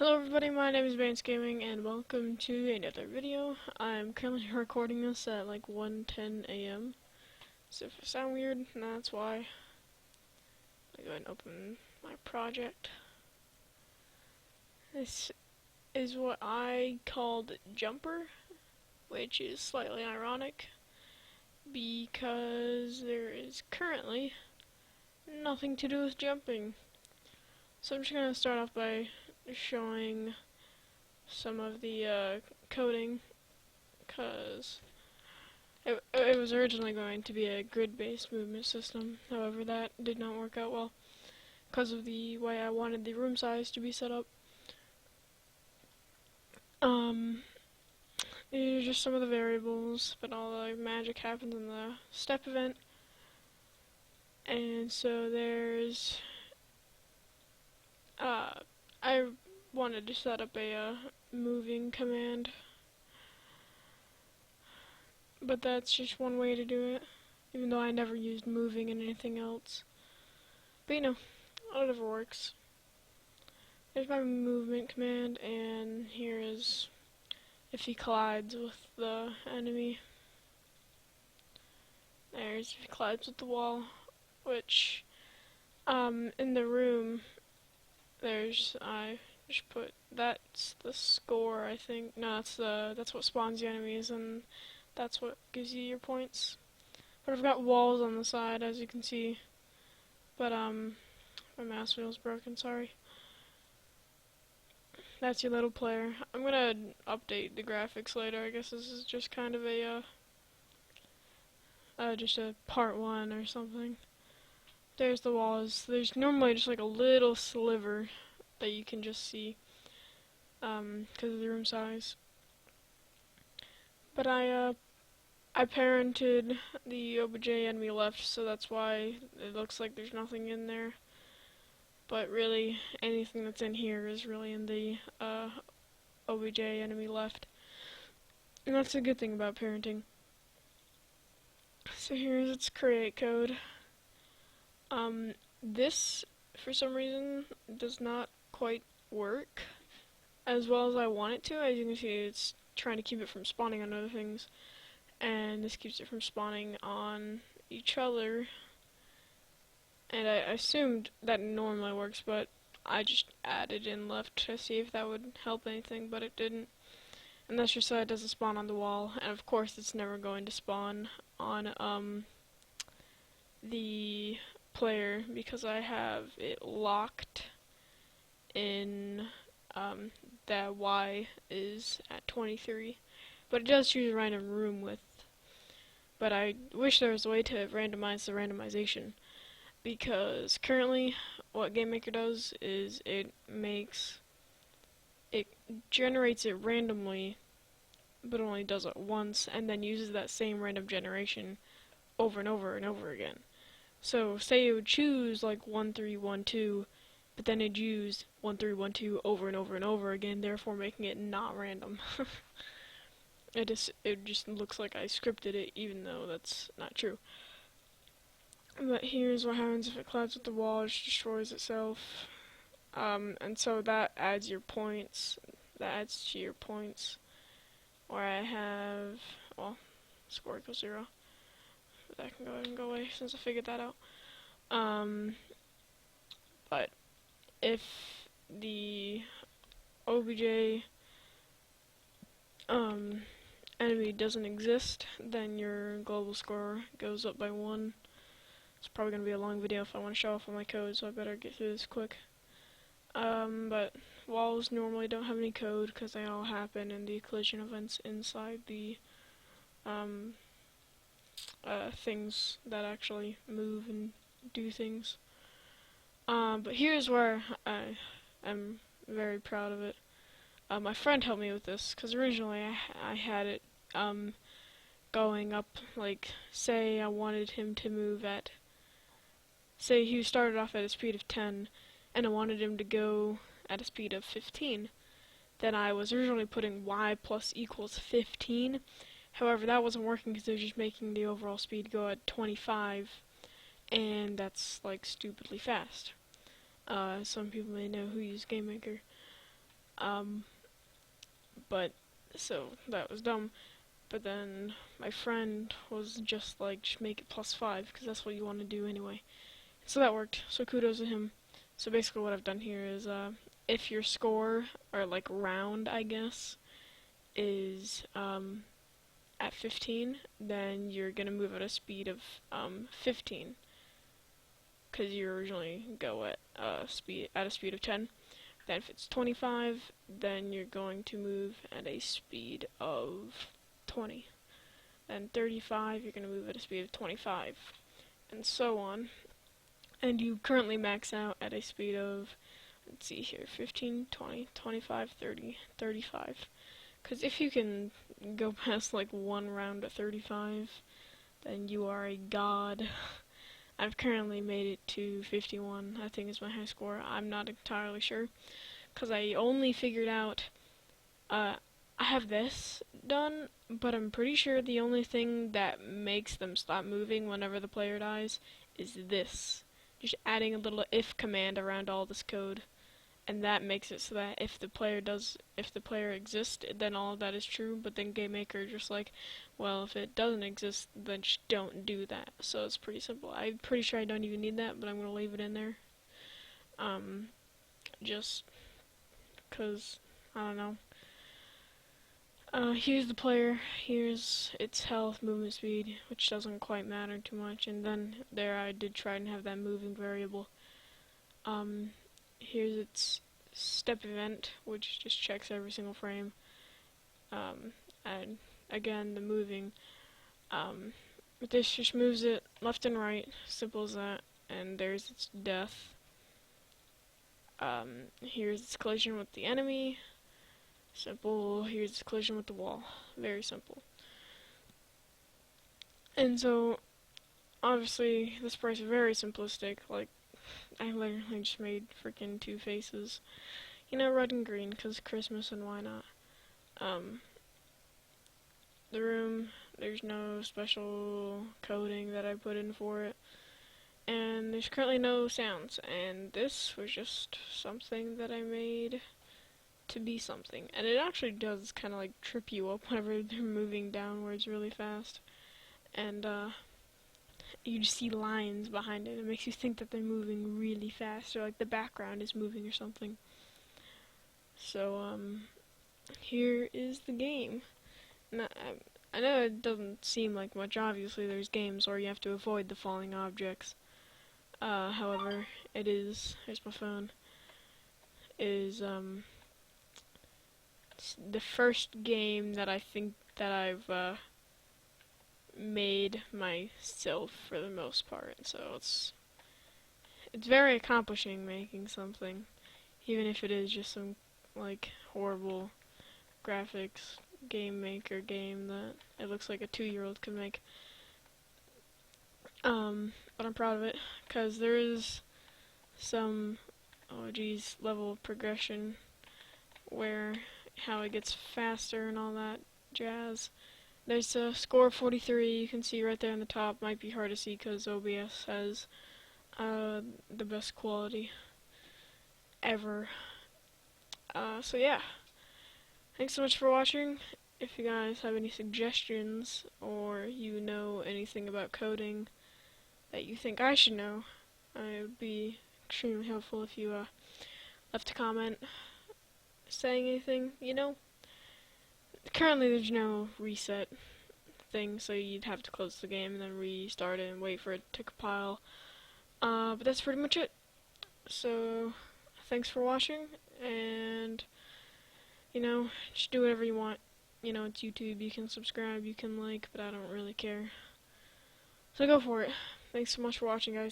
Hello everybody, my name is Vance Gaming and welcome to another video. I'm currently recording this at like 1:10 a.m. So if I sound weird, that's why. Let me go ahead and open my project. This is what I called Jumper, which is slightly ironic because there is currently nothing to do with jumping. So I'm just going to start off by showing some of the coding, because it was originally going to be a grid-based movement system. However, that did not work out well because of the way I wanted the room size to be set up. These are just some of the variables, but all the magic happens in the step event. And so there's I wanted to set up a moving command, but that's just one way to do it, even though I never used moving in anything else. But you know, whatever works. There's my movement command, and here is if he collides with the enemy. There's if he collides with the wall, which in the room there's I just put that's the score, I think. No, that's what spawns the enemies, and that's what gives you your points. But I've got walls on the side, as you can see. But my mouse wheel's broken, sorry. That's your little player. I'm gonna update the graphics later. I guess this is just kind of a just a part 1 or something. There's the walls. There's normally just like a little sliver that you can just see because of the room size. But I parented the OBJ enemy left, so that's why it looks like there's nothing in there. But really, anything that's in here is really in the OBJ enemy left. And that's a good thing about parenting. So here's its create code. This, for some reason, does not quite work as well as I want it to. As you can see, it's trying to keep it from spawning on other things, and this keeps it from spawning on each other. And I assumed that normally works, but I just added in left to see if that would help anything, but it didn't. And that's just so it doesn't spawn on the wall, and of course it's never going to spawn on the player because I have it locked in that Y is at 23, but it does choose random room width. But I wish there was a way to randomize the randomization, because currently what GameMaker does is it generates it randomly, but only does it once, and then uses that same random generation over and over and over again. So say it would choose like 1312, but then it'd use 1312 over and over and over again, therefore making it not random. It just looks like I scripted it, even though that's not true. But here's what happens if it collides with the wall. It just destroys itself. And so that adds your points. That adds to your points. Where I have, well, score equals 0. But that can go ahead and go away since I figured that out. But if the OBJ enemy doesn't exist, then your global score goes up by 1. It's probably going to be a long video if I want to show off all my code, so I better get through this quick. But walls normally don't have any code because they all happen in the collision events inside the things that actually move and do things. But here's where I am very proud of it. My friend helped me with this because originally I had it going up, like, say I wanted him to move at, say he started off at a speed of 10, and I wanted him to go at a speed of 15. Then I was originally putting y plus equals 15. However, that wasn't working because it was just making the overall speed go at 25, and that's like stupidly fast. Some people may know who use GameMaker. But, so, that was dumb. But then my friend was just like, just make it +5, because that's what you want to do anyway. So that worked, so kudos to him. So basically what I've done here is, if your score, or like round, I guess, is, at 15, then you're gonna move at a speed of, 15. Because you originally go at a speed of 10. Then if it's 25, then you're going to move at a speed of 20. Then 35, you're going to move at a speed of 25, and so on. And you currently max out at a speed of, let's see here, 15, 20, 25, 30, 35. Because if you can go past like one round at 35, then you are a god. I've currently made it to 51, I think is my high score. I'm not entirely sure, because I only figured out, I have this done, but I'm pretty sure the only thing that makes them stop moving whenever the player dies is this. Just adding a little if command around all this code, and that makes it so that if the player exists, then all of that is true, but then GameMaker just like, well, if it doesn't exist, then just don't do that. So it's pretty simple. I'm pretty sure I don't even need that, but I'm gonna leave it in there. Just cause, I don't know. Here's the player, here's its health, movement speed, which doesn't quite matter too much, and then there I did try and have that moving variable. Here's its step event, which just checks every single frame. And again, the moving. This just moves it left and right, simple as that, and there's its death. Here's its collision with the enemy. Simple. Here's its collision with the wall. Very simple. And so, obviously, this part is very simplistic. Like, I literally just made freaking two faces. You know, red and green, because Christmas, and why not? The room, there's no special coding that I put in for it. And there's currently no sounds. And this was just something that I made to be something. And it actually does kind of like trip you up whenever they're moving downwards really fast. And, you just see lines behind it. It makes you think that they're moving really fast, or like the background is moving or something. So, here is the game. Now, I know it doesn't seem like much. Obviously, there's games where you have to avoid the falling objects. However, it is, here's my phone, is, the first game that I think that I've, made myself for the most part, so it's very accomplishing making something, even if it is just some like horrible graphics game maker game that it looks like a 2-year-old could make. But I'm proud of it, because there is some, oh geez, level of progression where how it gets faster and all that jazz. There's a score of 43, you can see right there on the top. Might be hard to see because OBS has the best quality ever. So yeah, thanks so much for watching. If you guys have any suggestions, or you know anything about coding that you think I should know, it would be extremely helpful if you left a comment saying anything, you know. Currently there's no reset thing, so you'd have to close the game and then restart it and wait for it to compile. But that's pretty much it. So, thanks for watching, and, you know, just do whatever you want. You know, it's YouTube, you can subscribe, you can like, but I don't really care. So go for it. Thanks so much for watching, guys.